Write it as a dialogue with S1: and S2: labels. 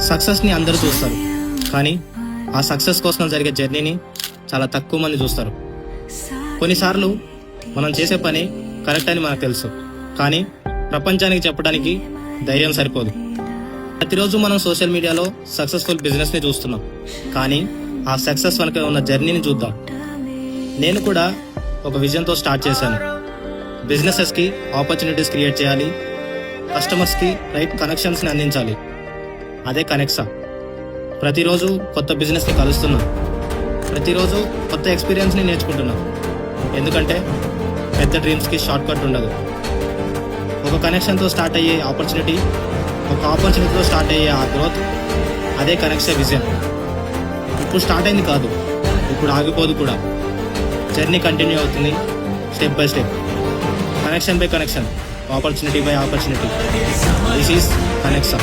S1: సక్సెస్ని అందరూ చూస్తారు, కానీ ఆ సక్సెస్ కోసం జరిగే జర్నీని చాలా తక్కువ మంది చూస్తారు. కొన్నిసార్లు మనం చేసే పని కరెక్ట్ అని మనకు తెలుసు, కానీ ప్రపంచానికి చెప్పడానికి ధైర్యం సరిపోదు. ప్రతిరోజు మనం సోషల్ మీడియాలో సక్సెస్ఫుల్ బిజినెస్ని చూస్తున్నాం, కానీ ఆ సక్సెస్ వెనక ఉన్న జర్నీని చూద్దాం. నేను కూడా ఒక విజన్తో స్టార్ట్ చేశాను. బిజినెసెస్కి ఆపర్చునిటీస్ క్రియేట్ చేయాలి, కస్టమర్స్కి రైట్ కనెక్షన్స్ని అందించాలి. అదే కనెక్సా. ప్రతిరోజు కొత్త బిజినెస్ని కలుస్తున్నాం, ప్రతిరోజు కొత్త ఎక్స్పీరియన్స్ని నేర్చుకుంటున్నాం. ఎందుకంటే పెద్ద డ్రీమ్స్కి షార్ట్ కట్ ఉండదు. ఒక కనెక్షన్తో స్టార్ట్ అయ్యే ఆపర్చునిటీ, ఒక ఆపర్చునిటీతో స్టార్ట్ అయ్యే ఆ గ్రోత్, అదే కనెక్సా విజన్. ఇప్పుడు స్టార్ట్ అయింది కాదు, ఇప్పుడు ఆగిపోదు కూడా. జర్నీ కంటిన్యూ అవుతుంది, step by step, connection by connection, opportunity by opportunity. This is కనెక్సా.